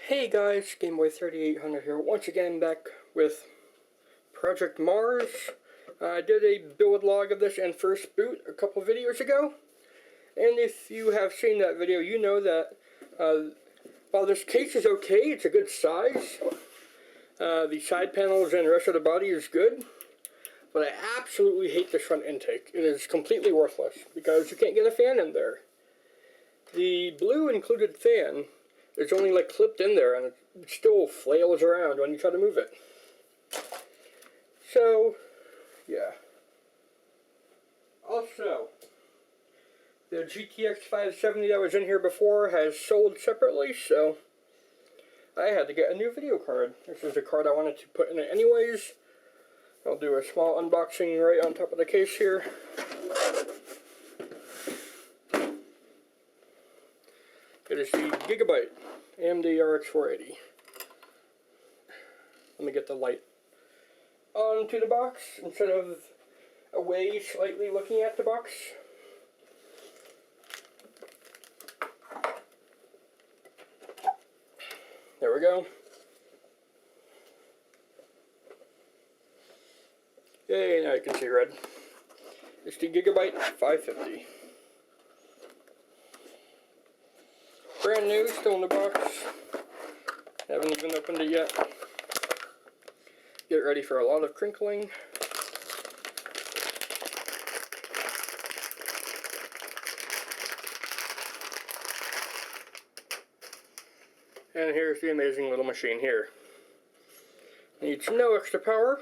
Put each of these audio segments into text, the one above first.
Hey guys, GameBoy3800 here, once again back with Project Mars. I did a build log of this and first boot a couple videos ago, and if you have seen that video, you know that while this case is okay, it's a good size. The side panels and the rest of the body is good, but I absolutely hate this front intake. It is completely worthless because you can't get a fan in there. The blue included fan is only like clipped in there, and it still flails around when you try to move it. So, yeah. Also, the GTX 570 that was in here before has sold separately, so I had to get a new video card. This is the card I wanted to put in it anyways. I'll do a small unboxing right on top of the case here. It is the Gigabyte AMD RX 480. Let me get the light onto the box instead of away slightly looking at the box. There we go. Yay, now you can see red. It's the Gigabyte 550. Brand new, still in the box. Haven't even opened it yet. Get ready for a lot of crinkling. And here's the amazing little machine here. Needs no extra power.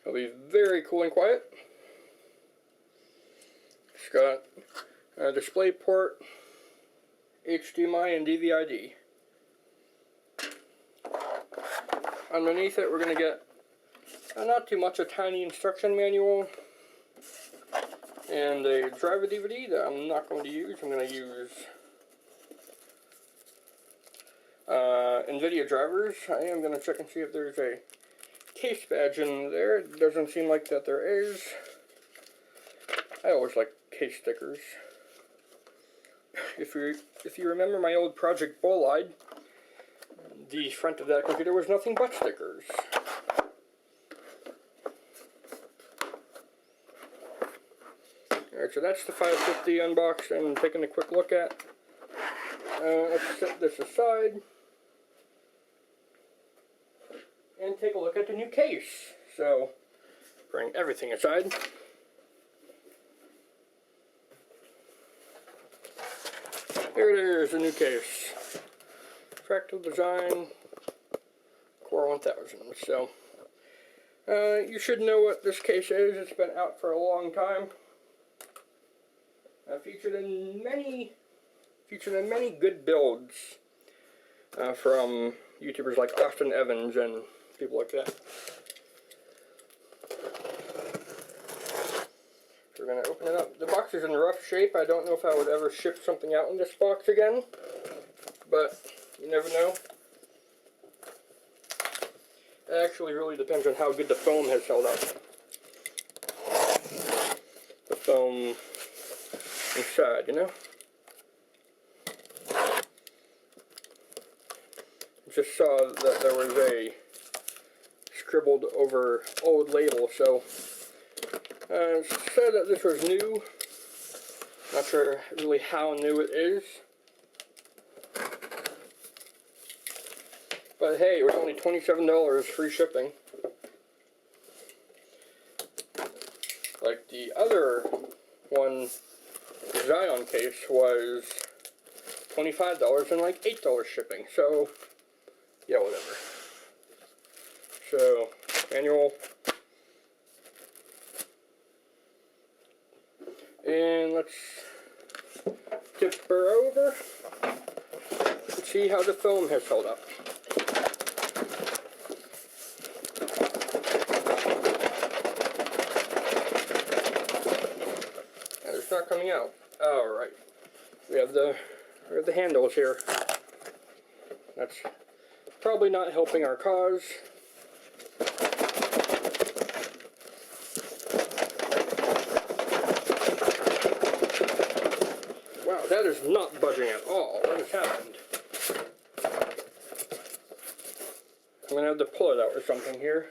It'll be very cool and quiet. It's got a display port, HDMI, and DVD. Underneath it, we're going to get not too much, a tiny instruction manual and a driver DVD that I'm not going to use. I'm going to use NVIDIA drivers. I am going to check and see if there's a case badge in there. It doesn't seem like that there is. I always like case stickers. If you remember my old Project Bolide, the front of that computer was nothing but stickers. Alright, so that's the 550 unboxed and taking a quick look at. Let's set this aside and take a look at the new case. So, bring everything aside. Here it is, a new case. Fractal design, Core 1000. So, you should know what this case is. It's been out for a long time. Featured in many good builds from YouTubers like Austin Evans and people like that. So we're going to open it up. The box is in rough shape. I don't know if I would ever ship something out in this box again, but you never know. It actually really depends on how good the foam has held up. The foam inside, you know? Just saw that there was a scribbled over old label, so it said that this was new. Not sure really how new it is. But hey, it was only $27 free shipping. Like the other one, the Zion case, was $25 and like $8 shipping. So, yeah, whatever. So, manual. And let's tip her over and see how the foam has held up. It's not coming out. Alright. We have the handles here. That's probably not helping our cause. Wow, that is not budging at all. What has happened? I'm going to have to pull it out or something here.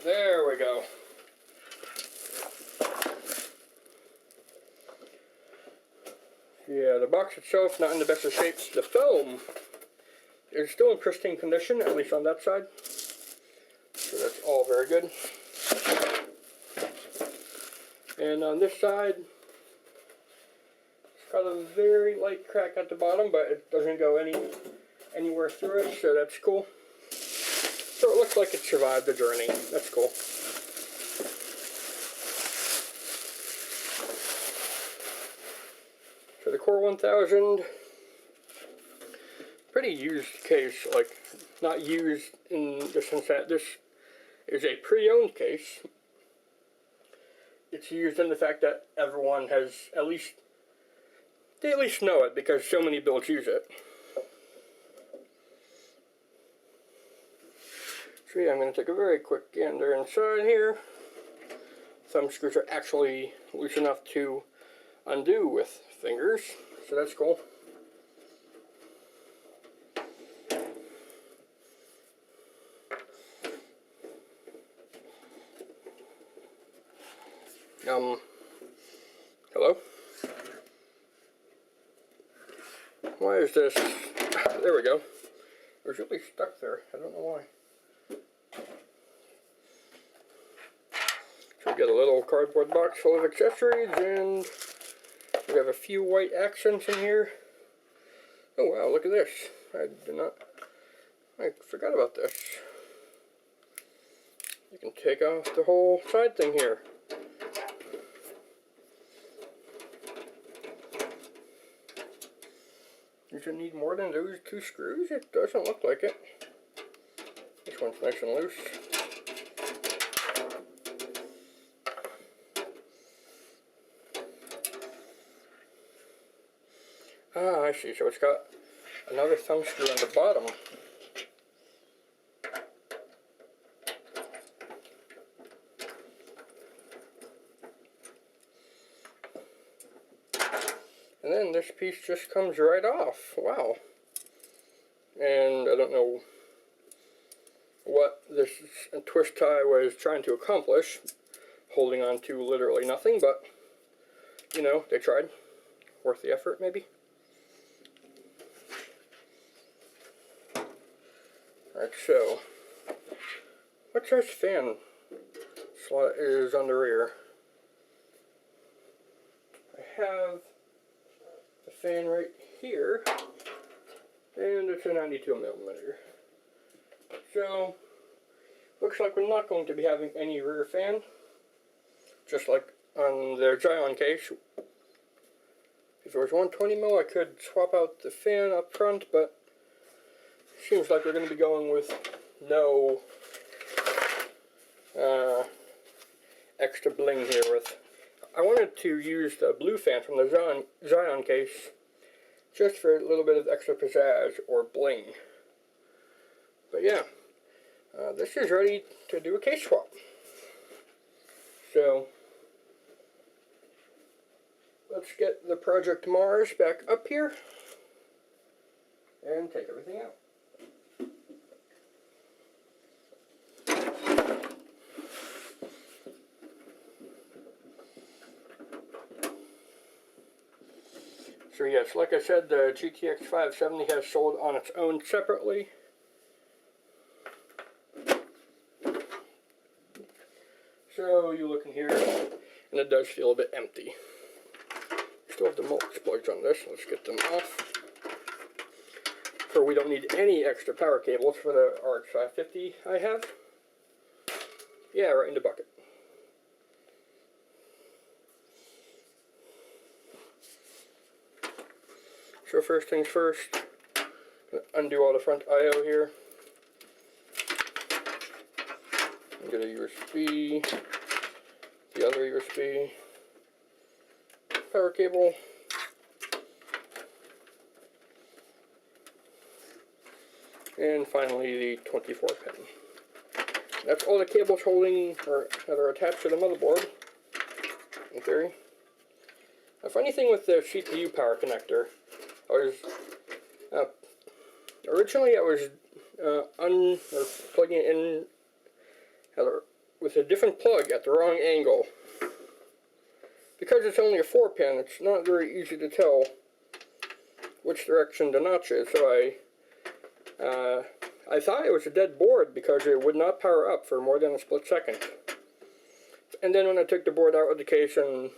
There we go. Yeah, the box itself not in the best of shapes. The foam is still in pristine condition, at least on that side. So that's all very good. And on this side, it's got a very light crack at the bottom, but it doesn't go anywhere through it, so that's cool. So it looks like it survived the journey. That's cool. So the Core 1000, pretty used case, like not used in the sense that this is a pre-owned case. It's used in the fact that everyone has they at least know it because so many builds use it. So yeah, I'm going to take a very quick gander inside here. Thumb screws are actually loose enough to undo with fingers, so that's cool. Hello? Why is this? There we go. It was really stuck there. I don't know why. So we got a little cardboard box full of accessories, and we have a few white accents in here. Oh wow, look at this. I forgot about this. You can take off the whole side thing here. Does it need more than those 2 screws? It doesn't look like it. This one's nice and loose. Ah, I see. So it's got another thumb screw on the bottom. And then this piece just comes right off. Wow. And I don't know what this twist tie was trying to accomplish, holding on to literally nothing, but, you know, they tried. Worth the effort, maybe? Alright, so, what size fan slot is on the rear? I have a fan right here, and it's a 92 millimeter. So, looks like we're not going to be having any rear fan, just like on the Zion case. If it was 120 mil, I could swap out the fan up front, but it seems like we're going to be going with no extra bling here. I wanted to use the blue fan from the Zion case just for a little bit of extra pizzazz or bling. But yeah, this is ready to do a case swap. So let's get the Project Mars back up here and take everything out. So yes, like I said, the GTX 570 has sold on its own separately. So you look in here, and it does feel a bit empty. Still have the mulch plugs on this. Let's get them off. For we don't need any extra power cables for the RX 550 I have. Yeah, right in the bucket. So first things first, undo all the front I/O here. Get a USB, the other USB, power cable, and finally the 24 pin. that's all the cables holding, or that are attached to the motherboard, in theory. The funny thing with the CPU power connector, originally I was plugging it in with a different plug at the wrong angle. Because it's only a 4-pin, it's not very easy to tell which direction the notch is, so I thought it was a dead board because it would not power up for more than a split second. And then when I took the board out of the case and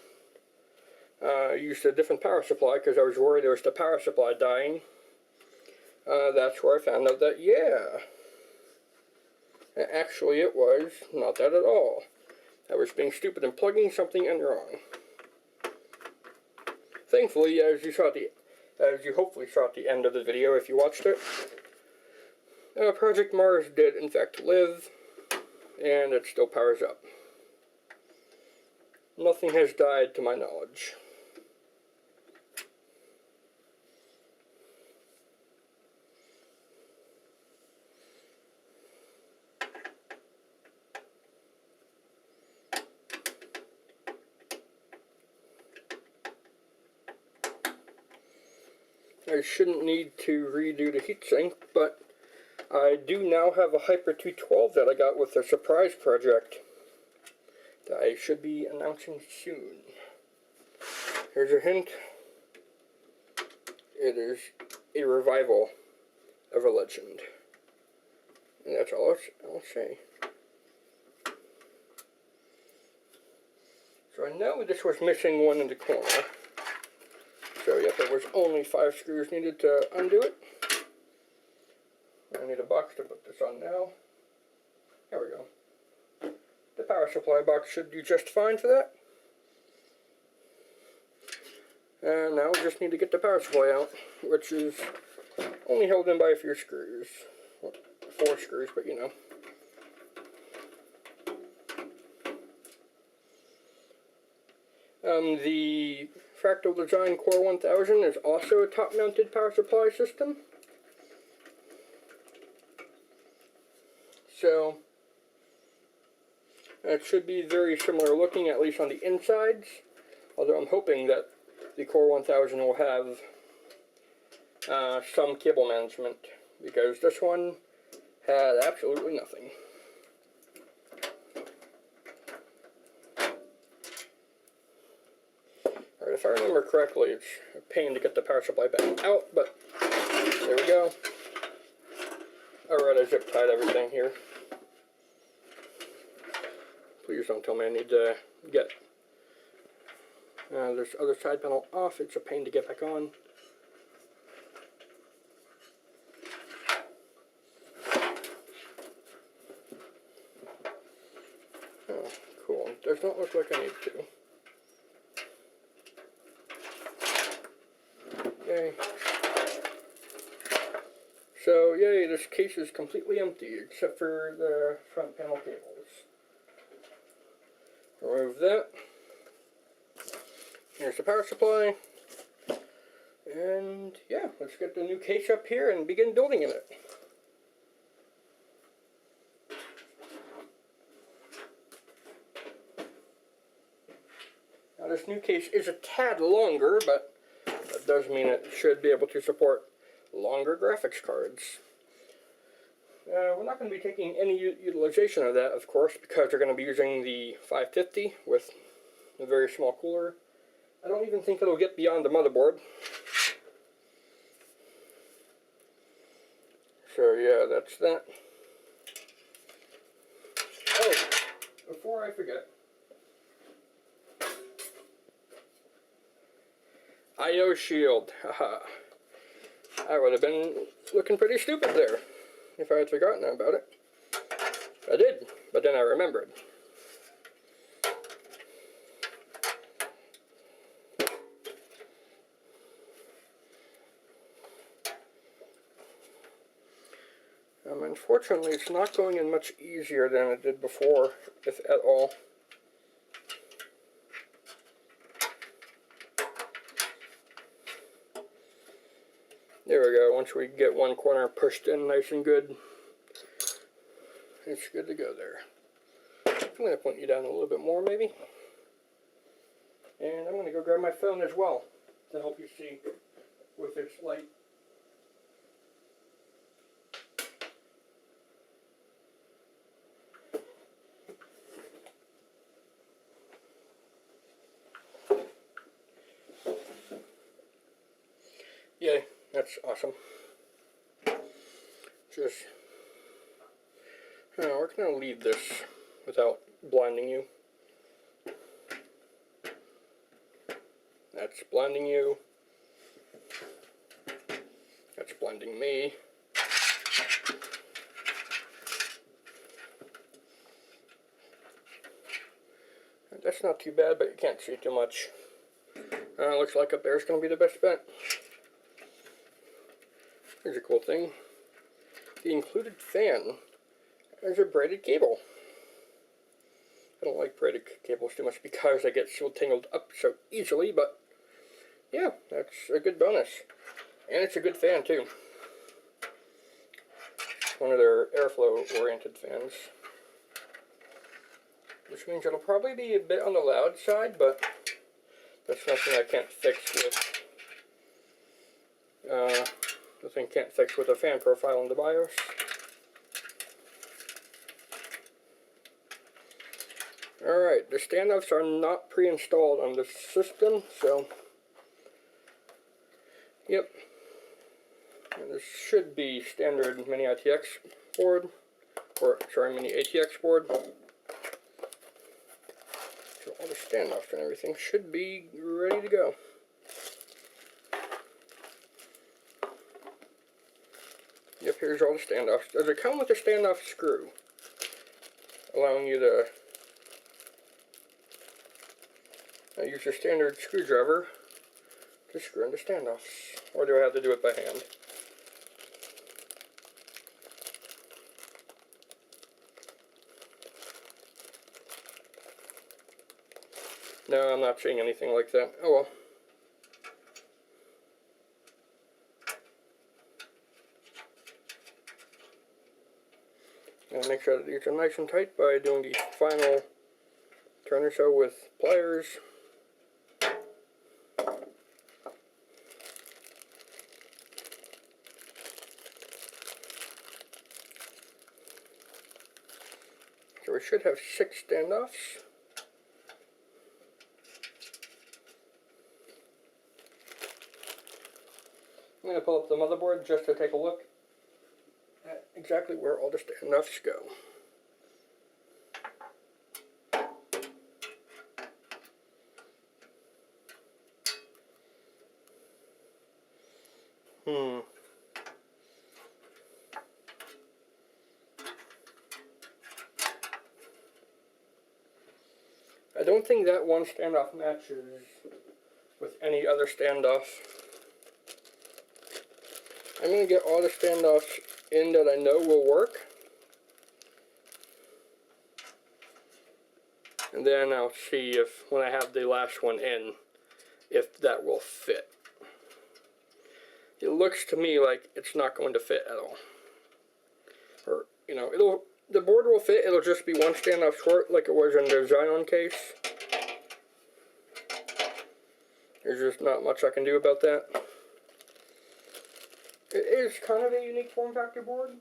used a different power supply because I was worried it was the power supply dying, that's where I found out that, yeah, actually it was not that at all. I was being stupid and plugging something in wrong. Thankfully, as you hopefully saw at the end of the video if you watched it, Project Mars did in fact live, and it still powers up. Nothing has died to my knowledge. I shouldn't need to redo the heatsink, but I do now have a Hyper 212 that I got with a surprise project that I should be announcing soon. Here's a hint. It is a revival of a legend. And that's all I'll say. So I know this was missing one in the corner. So yep, there was only 5 screws needed to undo it. I need a box to put this on now. There we go. The power supply box should do just fine for that. And now we just need to get the power supply out, which is only held in by a few screws. Well, 4 screws, but you know. The Fractal Design Core 1000 is also a top-mounted power supply system. So, it should be very similar looking, at least on the insides. Although I'm hoping that the Core 1000 will have some cable management, because this one had absolutely nothing. Alright, if I remember correctly, it's a pain to get the power supply back out, but there we go. Alright, I zip tied everything here. Please don't tell me I need to get this other side panel off. It's a pain to get back on. Oh, cool. Does not look like I need to. Yay. So, yay, this case is completely empty, except for the front panel cables. Remove that. Here's the power supply. And, yeah, let's get the new case up here and begin building in it. Now, this new case is a tad longer, but that does mean it should be able to support longer graphics cards. We're not going to be taking any utilization of that, of course, because we're going to be using the 550 with a very small cooler. I don't even think it'll get beyond the motherboard. So yeah, that's that. Oh, before I forget, I/O shield. Haha. I would have been looking pretty stupid there if I had forgotten about it. I did, but then I remembered. Unfortunately, it's not going in much easier than it did before, if at all. There we go, once we get one corner pushed in nice and good. it's good to go there. I'm going to point you down a little bit more maybe. And I'm going to go grab my phone as well to help you see with its light. Yay, that's awesome. Just, we're going to leave this without blinding you. That's blinding you. That's blinding me. That's not too bad, but you can't see too much. Looks like up there is going to be the best bet. Here's a cool thing. The included fan is a braided cable. I don't like braided cables too much because they get so tangled up so easily, but yeah, that's a good bonus. And it's a good fan too. It's one of their airflow oriented fans. Which means it'll probably be a bit on the loud side, but that's nothing I can't fix with a fan profile in the BIOS. Alright, the standoffs are not pre-installed on this system, so yep. And this should be standard mini ITX board, or sorry, mini ATX board. So all the standoffs and everything should be ready to go. Yep, here's all the standoffs. Does it come with a standoff screw, allowing you to use your standard screwdriver to screw in the standoffs? Or do I have to do it by hand? No, I'm not seeing anything like that. Oh well. And make sure that these are nice and tight by doing the final turn or so with pliers. So we should have 6 standoffs. I'm going to pull up the motherboard just to take a look at exactly where all the standoffs go. I don't think that one standoff matches with any other standoff. I'm going to get all the standoffs in that I know will work. And then I'll see if, when I have the last one in, if that will fit. It looks to me like it's not going to fit at all. Or, you know, the board will fit, it'll just be one standoff short like it was in the Xeon case. There's just not much I can do about that. It is kind of a unique form factor board,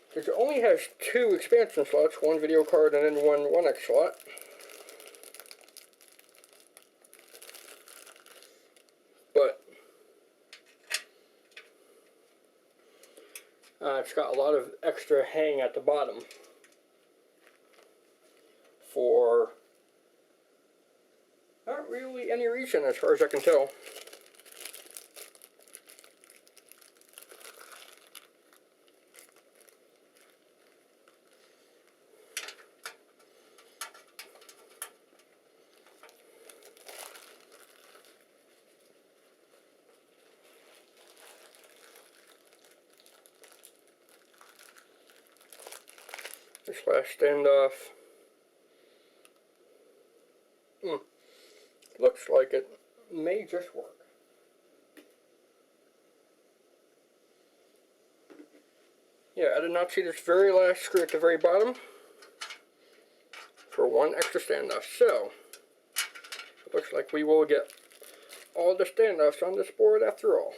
because it only has 2 expansion slots, one video card and then one 1X slot. But it's got a lot of extra hang at the bottom for not really any reason as far as I can tell. This last standoff looks like it may just work. Yeah, I did not see this very last screw at the very bottom for one extra standoff. So, it looks like we will get all the standoffs on this board after all.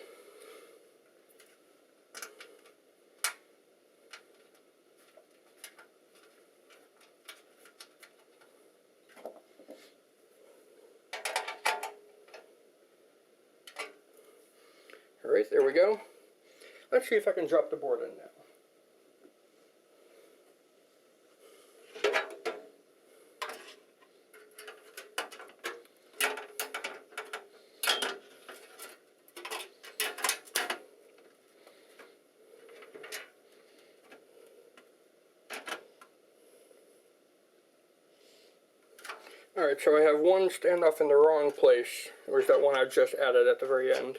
Alright, there we go. Let's see if I can drop the board in now. Alright, so I have one standoff in the wrong place. Where's that one I just added at the very end?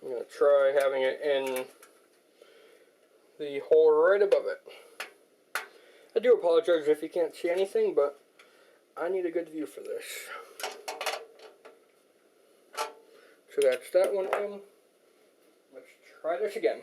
I'm going to try having it in the hole right above it. I do apologize if you can't see anything, but I need a good view for this. So that's that one in. Let's try this again.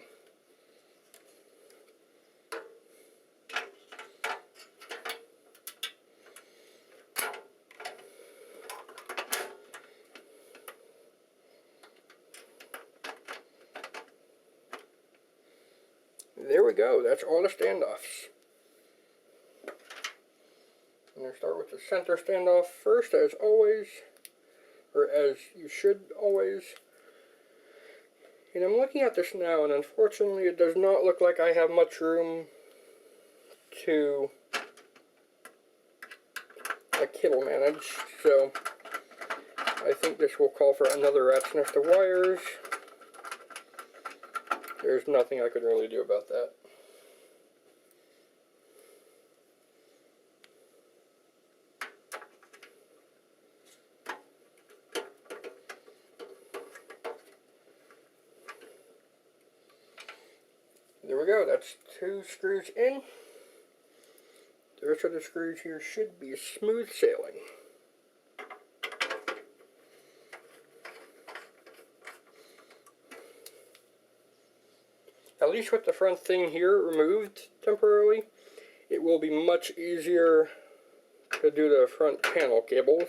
There we go, that's all the standoffs. I'm going to start with the center standoff first, as always, or as you should always. And I'm looking at this now, and unfortunately it does not look like I have much room to cable manage, so I think this will call for another rat's nest of wires. There's nothing I could really do about that. There we go, that's 2 screws in. The rest of the screws here should be smooth sailing. At least with the front thing here removed temporarily, it will be much easier to do the front panel cables.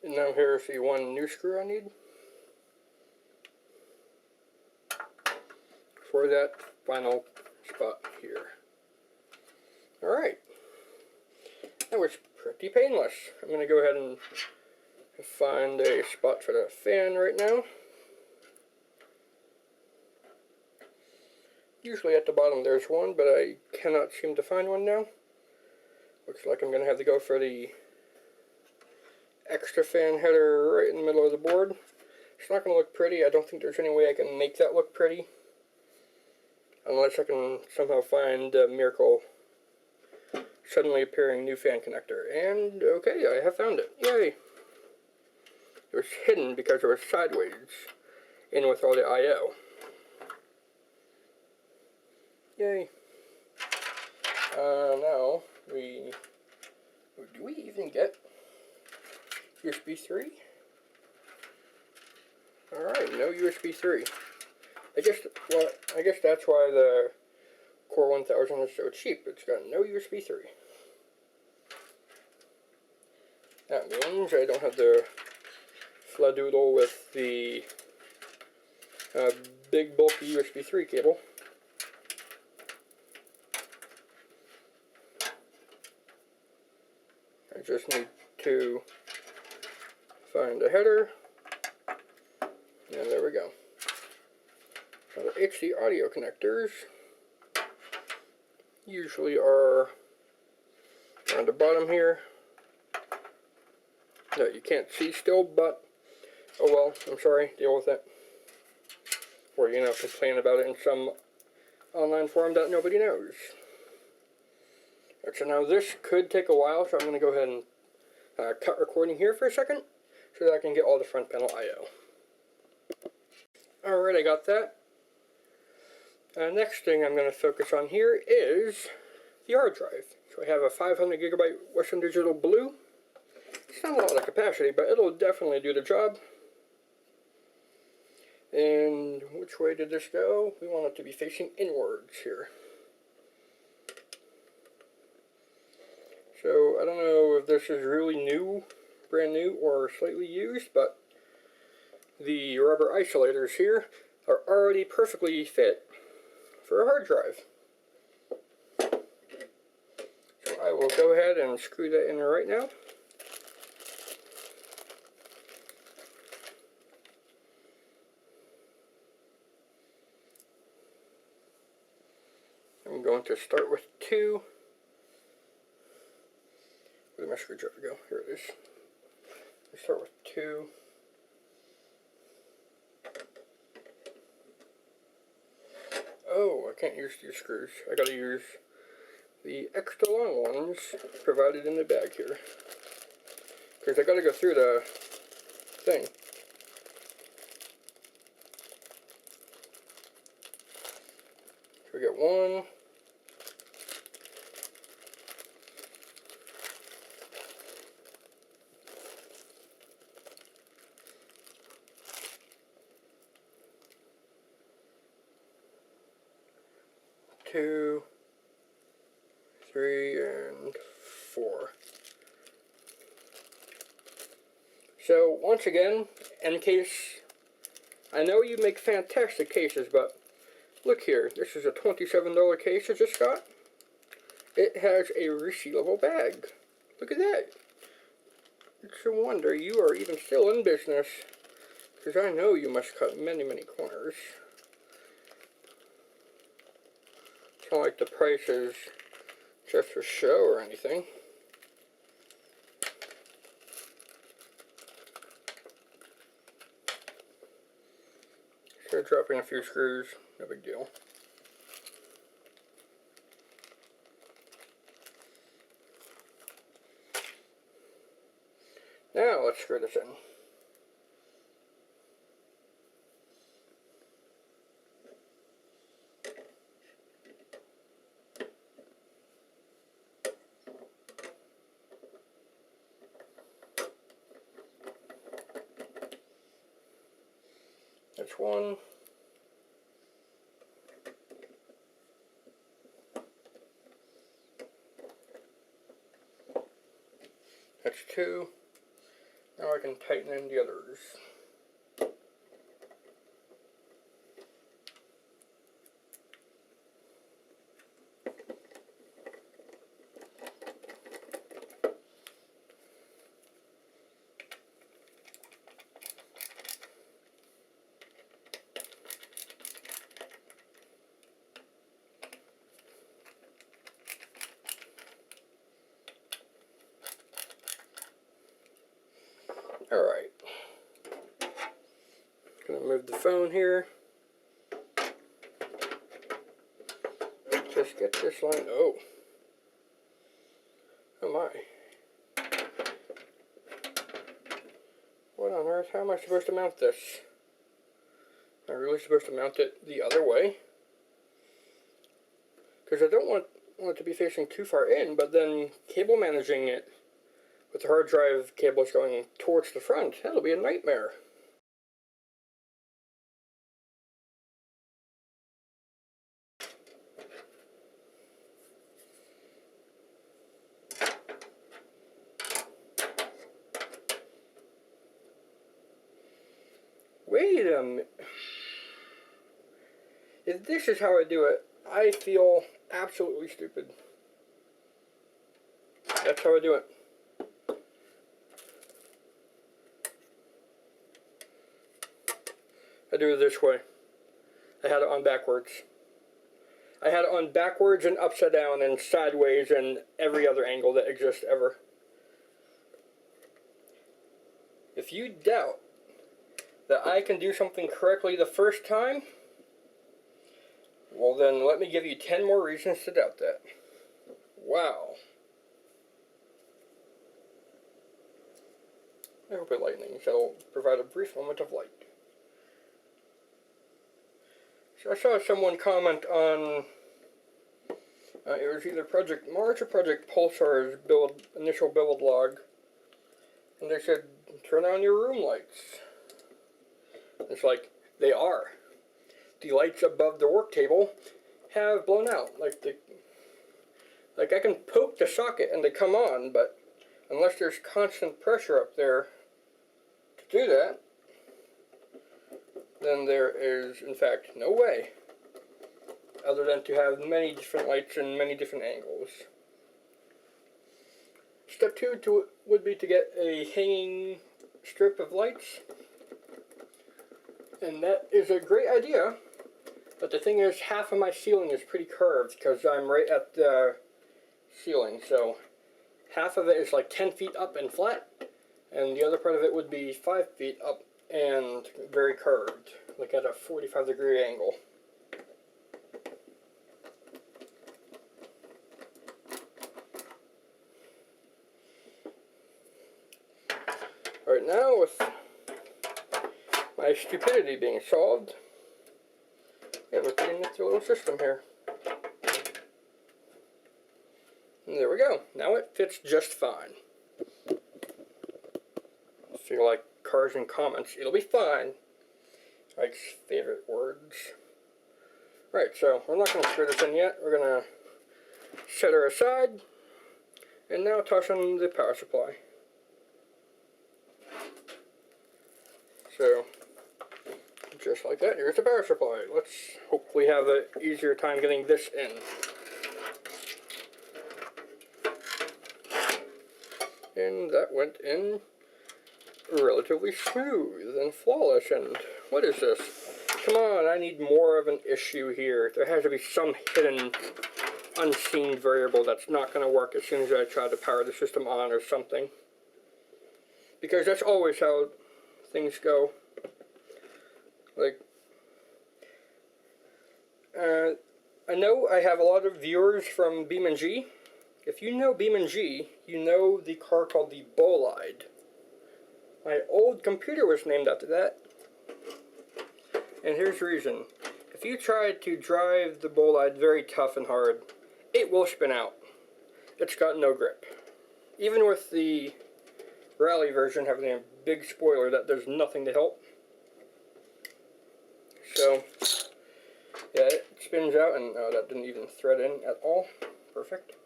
And now here's the one new screw I need for that final spot here. Alright, that was pretty painless. I'm going to go ahead and find a spot for the fan right now. Usually at the bottom there's one, but I cannot seem to find one now. Looks like I'm going to have to go for the extra fan header right in the middle of the board. It's not going to look pretty. I don't think there's any way I can make that look pretty. Unless I can somehow find a miracle suddenly appearing new fan connector. And okay, I have found it. Yay! It was hidden because it was sideways in with all the I/O. Yay. Now, do we even get USB 3? Alright, no USB 3. I guess that's why the Core 1000 is so cheap. It's got no USB 3. That means I don't have the fladoodle with the big bulky USB 3 cable. I just need to find a header, and there we go. Now the HD audio connectors usually are on the bottom here. No, you can't see still, but oh well, I'm sorry, deal with it. Or, you know, complain about it in some online forum that nobody knows. So now this could take a while, so I'm going to go ahead and cut recording here for a second so that I can get all the front panel I/O. Alright, I got that. Next thing I'm going to focus on here is the hard drive. So I have a 500 gigabyte Western Digital Blue. It's not a lot of capacity, but it'll definitely do the job. And which way did this go? We want it to be facing inwards here. So I don't know if this is really new, brand new, or slightly used, but the rubber isolators here are already perfectly fit for a hard drive. So I will go ahead and screw that in right now. I'm going to start with 2. Where did my screwdriver go? Here it is. Let's start with 2. Oh, I can't use these screws. I gotta use the extra long ones provided in the bag here. Because I gotta go through the thing. So we get 1. 2, 3, and 4. So once again, in case, I know you make fantastic cases, but look here, this is a $27 case I just got. It has a resealable bag. Look at that. It's a wonder you are even still in business, because I know you must cut many, many corners. It's not like the price is just for show or anything. Start dropping a few screws, no big deal. Now let's screw this in. That's 1. That's 2. Now I can tighten in the others. Alright. Gonna move the phone here. Just get this line. Oh. Oh my. What on earth? How am I supposed to mount this? Am I really supposed to mount it the other way? Because I don't want it to be facing too far in, but then cable managing it with the hard drive cables going towards the front, that'll be a nightmare. Wait a minute. If this is how I do it, I feel absolutely stupid. That's how I do it. I do it this way. I had it on backwards. I had it on backwards and upside down and sideways and every other angle that exists ever. If you doubt that I can do something correctly the first time, well then let me give you 10 more reasons to doubt that. Wow. I hope it lightnings. That'll provide a brief moment of light. So I saw someone comment on, it was either Project Mars or Project Pulsar's initial build log, and they said, turn on your room lights. It's like, they are. The lights above the work table have blown out. Like I can poke the socket and they come on, but unless there's constant pressure up there to do that, then there is, in fact, no way other than to have many different lights and many different angles. Step 2 would be to get a hanging strip of lights, and that is a great idea, but the thing is, half of my ceiling is pretty curved because I'm right at the ceiling, so half of it is like 10 feet up and flat, and the other part of it would be 5 feet up and very curved, like at a 45-degree angle. Alright, now with my stupidity being solved, yeah, we're putting this little system here. And there we go. Now it fits just fine. If you like cars and comments, it'll be fine. Mike's favorite words. Right, so we're not going to screw this in yet. We're going to set her aside. And now toss on the power supply. So, just like that, here's the power supply. Let's hopefully have an easier time getting this in. And that went in relatively smooth and flawless. And what is this? Come on, I need more of an issue here. There has to be some hidden, unseen variable that's not going to work as soon as I try to power the system on or something. Because that's always how things go. Like, I know I have a lot of viewers from BeamNG. If you know BeamNG, you know the car called the Bolide. My old computer was named after that. And here's the reason. If you try to drive the Bolide very tough and hard, it will spin out. It's got no grip. Even with the rally version having a big spoiler, that does nothing to help. So, yeah, it spins out, and oh, that didn't even thread in at all. Perfect.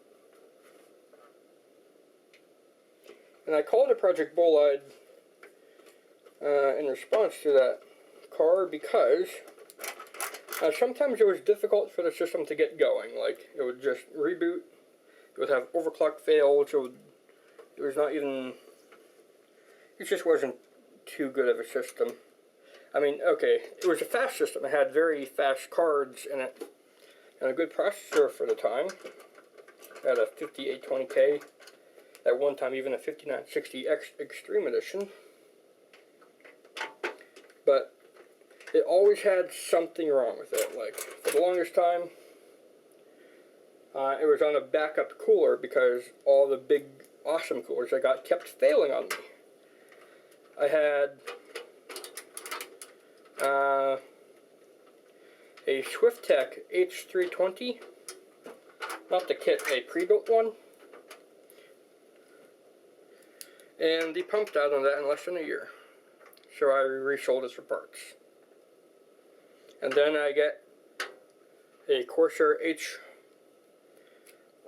And I called it Project Bolide in response to that car because sometimes it was difficult for the system to get going. Like, it would just reboot, it would have overclock fails, it was not even, it just wasn't too good of a system. I mean, okay, it was a fast system. It had very fast cards in it, and a good processor for the time. It had a 5820K, at one time even a 5960X Extreme Edition. But it always had something wrong with it. Like, for the longest time, it was on a backup cooler because all the big, awesome coolers I got kept failing on me. I had a SwiftTech H320, not the kit, a pre-built one, and he pumped out on that in less than a year, so I resold it for parts. And then I get a Corsair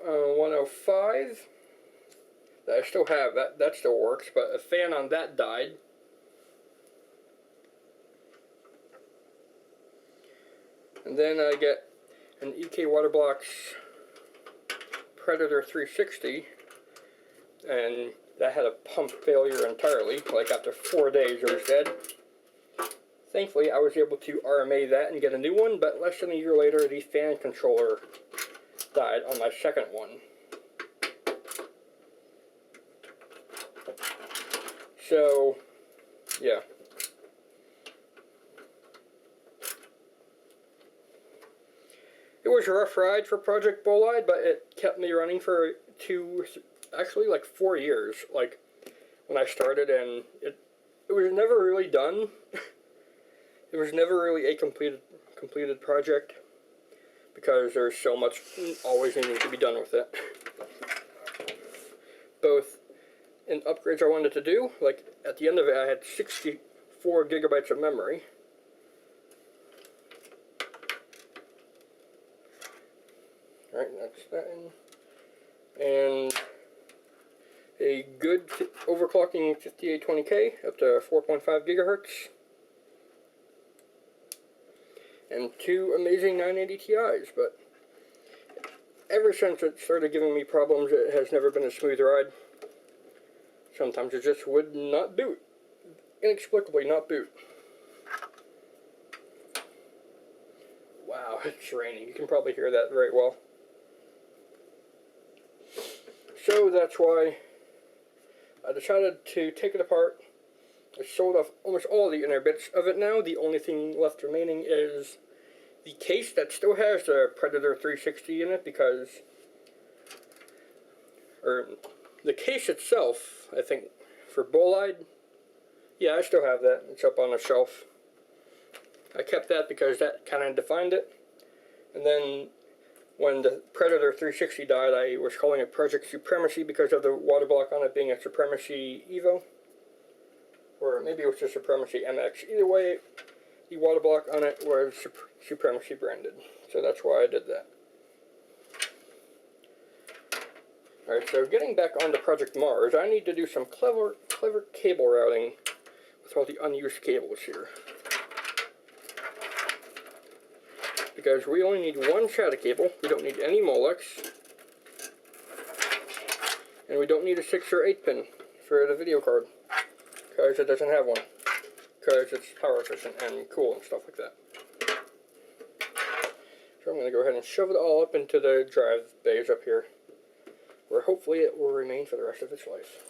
H105 that I still have, that still works, but a fan on that died. And then I get an EK Waterblocks Predator 360, and that had a pump failure entirely. Like, after 4 days it was dead. Thankfully, I was able to RMA that and get a new one, but less than a year later, the fan controller died on my second one. So, yeah. It was a rough ride for Project Bolide, but it kept me running for actually like 4 years. Like, when I started, and it was never really done. It was never really a completed project because there's so much always needing to be done with it. Both in upgrades I wanted to do, like at the end of it I had 64 gigabytes of memory. Alright, that's that in. And a good overclocking 5820K up to 4.5 gigahertz. And 2 amazing 980 Ti's, but ever since it started giving me problems, it has never been a smooth ride. Sometimes it just would not boot. Inexplicably not boot. Wow, it's raining. You can probably hear that very well. So that's why I decided to take it apart. I sold off almost all the inner bits of it now. The only thing left remaining is the case that still has the Predator 360 in it because... or the case itself, I think, for Bull-Eyed, yeah, I still have that. It's up on a shelf. I kept that because that kind of defined it. And then when the Predator 360 died, I was calling it Project Supremacy because of the water block on it being a Supremacy Evo. Or maybe it was just Supremacy MX. Either way, the water block on it was Supremacy branded. So that's why I did that. Alright, so getting back onto Project Mars, I need to do some clever cable routing with all the unused cables here. Because we only need one SATA cable, we don't need any Molex, and we don't need a 6 or 8 pin for the video card, because it doesn't have one, because it's power efficient and cool and stuff like that. So I'm going to go ahead and shove it all up into the drive bays up here, where hopefully it will remain for the rest of its life.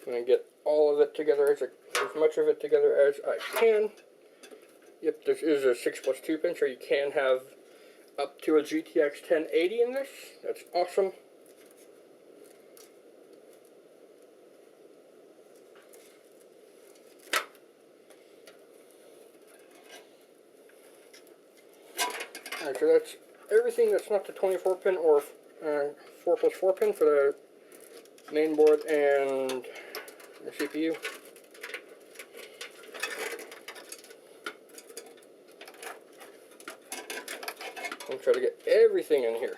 I'm going to get all of it together, as much of it together as I can. Yep, this is a 6+2 pin, so you can have up to a GTX 1080 in this. That's awesome. Alright, so that's everything that's not the 24 pin or 4+4 pin for the main board and the CPU. I'm trying to get everything in here.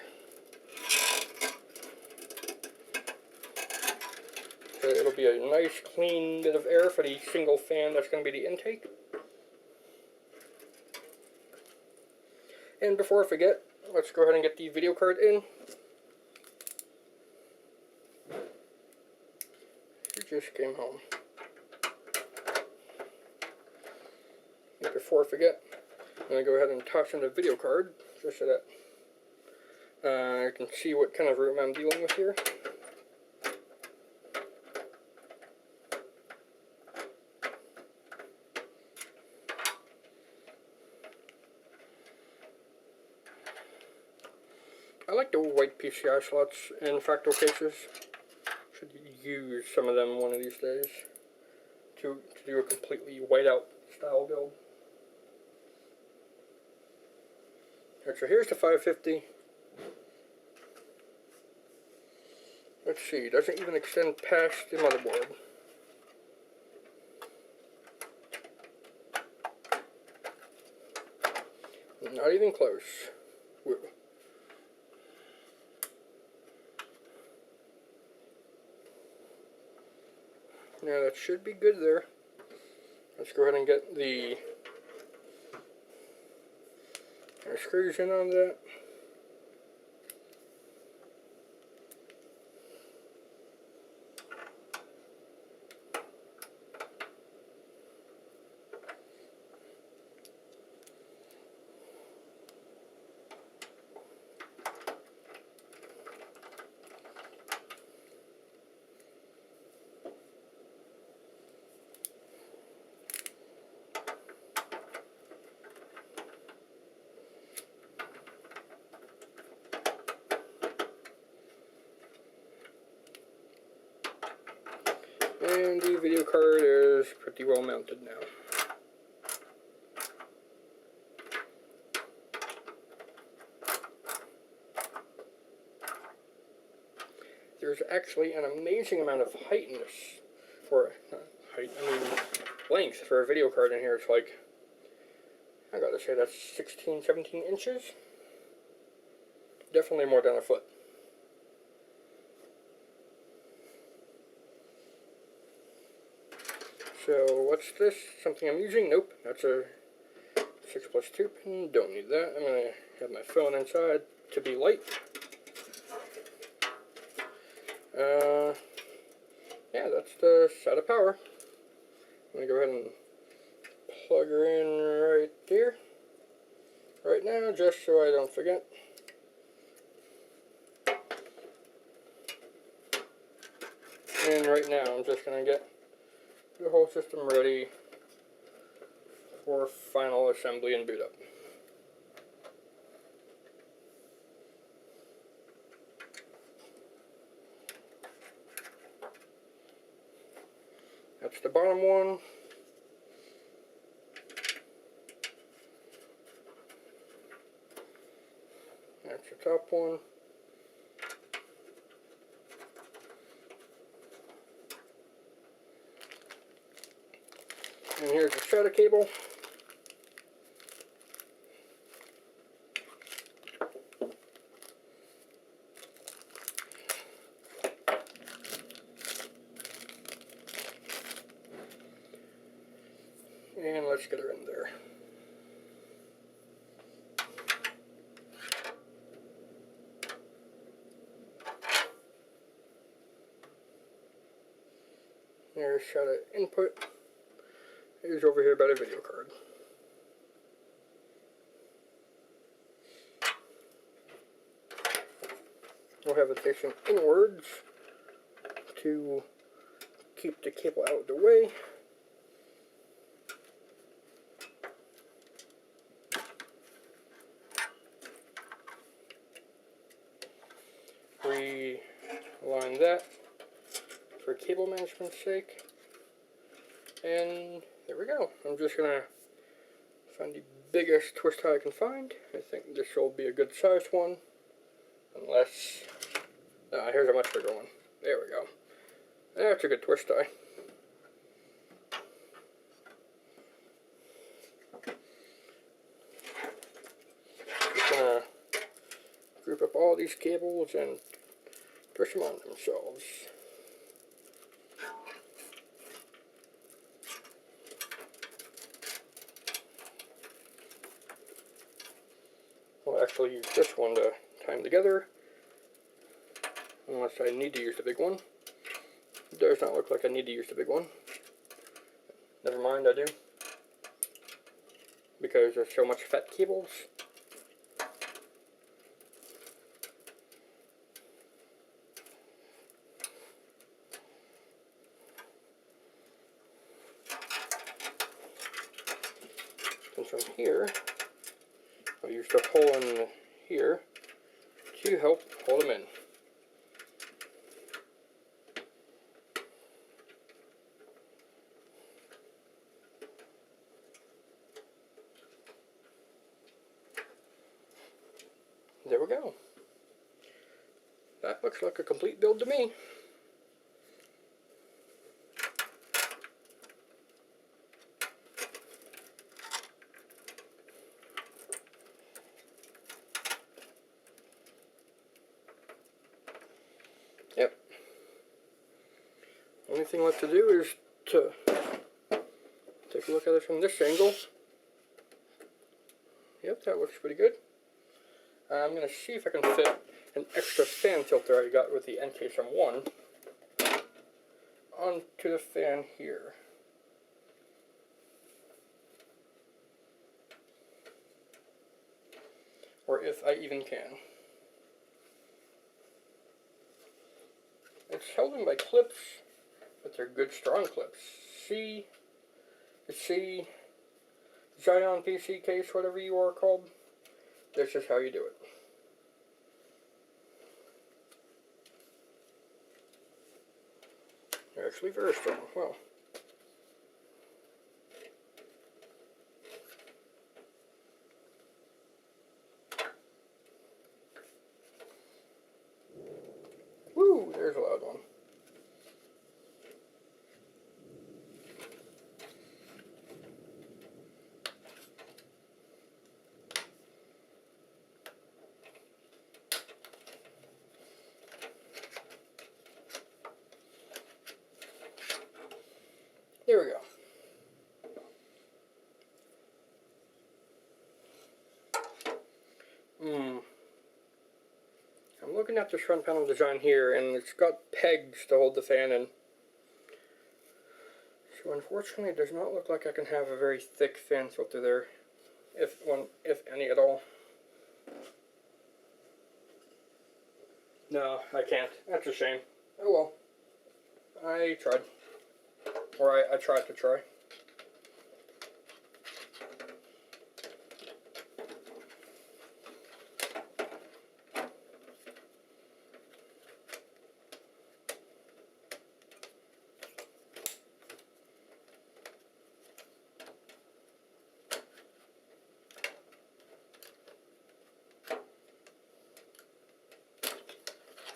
So it'll be a nice clean bit of air for the single fan that's going to be the intake. And before I forget, let's go ahead and get the video card in. It just came home. And before I forget, I'm going to go ahead and toss in the video card, just so that I can see what kind of room I'm dealing with here. I like the white PCI slots in Fractal cases. Should use some of them one of these days to do a completely whiteout style build. Alright, so here's the 550. Let's see, it doesn't even extend past the motherboard. Not even close. Whoa. Now that should be good there. Let's go ahead and get the screws in on that. And the video card is pretty well mounted now. There's actually an amazing amount of height in this, or height, I mean length for a video card in here. It's like, I gotta say that's 16, 17 inches. Definitely more than a foot. So what's this? Something I'm using? Nope, that's a 6+2 pin. Don't need that. I'm gonna have my phone inside to be light. Yeah, that's the side of power. I'm gonna go ahead and plug her in right there, right now, just so I don't forget. And right now, I'm just gonna get the whole system ready for final assembly and boot up. That's the bottom one. That's the top one. And here's the SATA cable. And let's get her in there. There's SATA input. Here's over here by the video card. We'll have it facing inwards to keep the cable out of the way. Realign that for cable management's sake. And there we go. I'm just gonna find the biggest twist tie I can find. I think this will be a good sized one. Unless, here's a much bigger one. There we go. That's a good twist tie. Just gonna group up all these cables and push them on themselves. We'll actually use this one to tie them together, unless I need to use the big one. It does not look like I need to use the big one. Never mind, I do. Because there's so much fat cables. And from here, I'll use the hole in here to help hold them in. There we go. That looks like a complete build to me. Yep. Only thing left to do is to take a look at it from this angle. Yep, that looks pretty good. I'm going to see if I can fit an extra fan filter I got with the NKSM1 onto the fan here. Or if I even can. It's held in by clips, but they're good strong clips. C, Zion PC case, whatever you are called. This is how you do it. They're actually very strong. Well. Woo, there's a loud one. There we go. I'm looking at this front panel design here, and it's got pegs to hold the fan in. So unfortunately, it does not look like I can have a very thick fan filter there, if any at all. No, I can't. That's a shame. Oh well. I tried. Or I tried to try.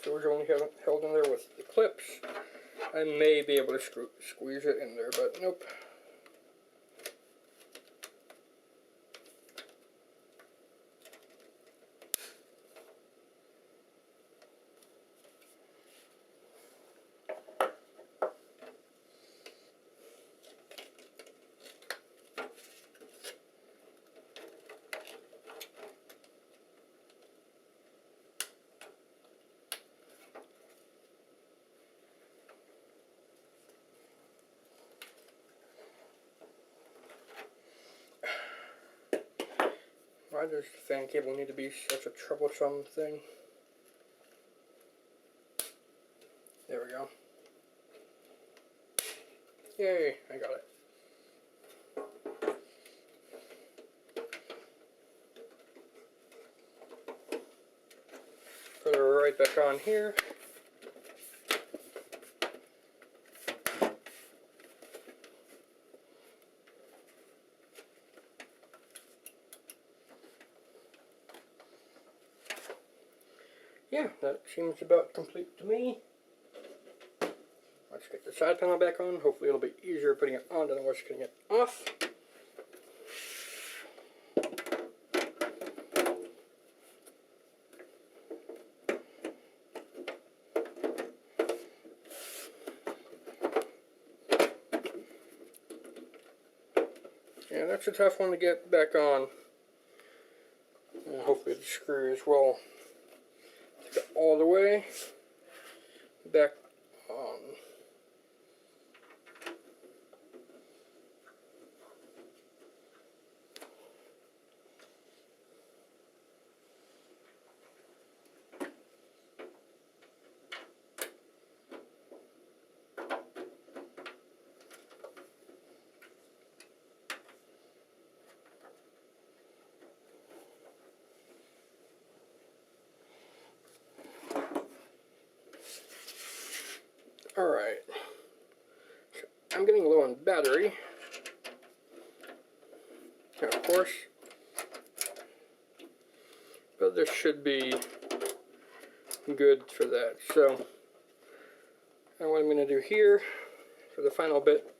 So we're only held in there with the clips. I may be able to squeeze it in there, but nope. Why does the fan cable need to be such a troublesome thing? There we go. Yay, I got it. Put it right back on here. Yeah, that seems about complete to me. Let's get the side panel back on. Hopefully it'll be easier putting it on than it was getting it off. Yeah, that's a tough one to get back on. And hopefully the screws will get all the way back on. Alright, so I'm getting low on battery, of course, but this should be good for that. So, and what I'm going to do here for the final bit,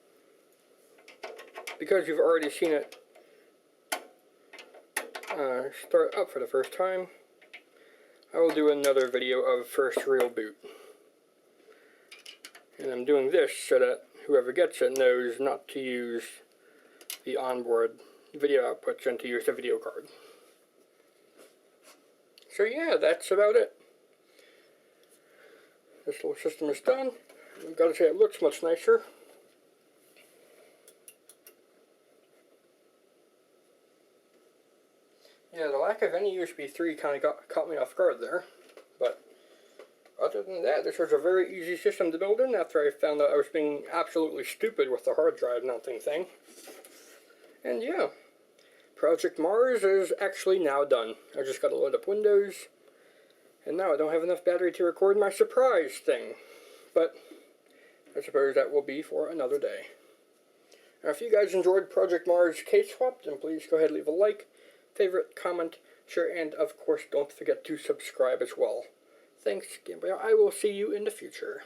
because you've already seen it start up for the first time, I will do another video of first real boot. And I'm doing this so that whoever gets it knows not to use the onboard video outputs and to use the video card. So yeah, that's about it. This little system is done. I've got to say it looks much nicer. Yeah, the lack of any USB 3 kind of caught me off guard there, but other than that, this was a very easy system to build in after I found out I was being absolutely stupid with the hard drive mounting thing. And yeah, Project Mars is actually now done. I just got to load up Windows, and now I don't have enough battery to record my surprise thing. But I suppose that will be for another day. Now, if you guys enjoyed Project Mars Case Swap, then please go ahead and leave a like, favorite, comment, share, and of course don't forget to subscribe as well. Thanks, Game Boy. I will see you in the future.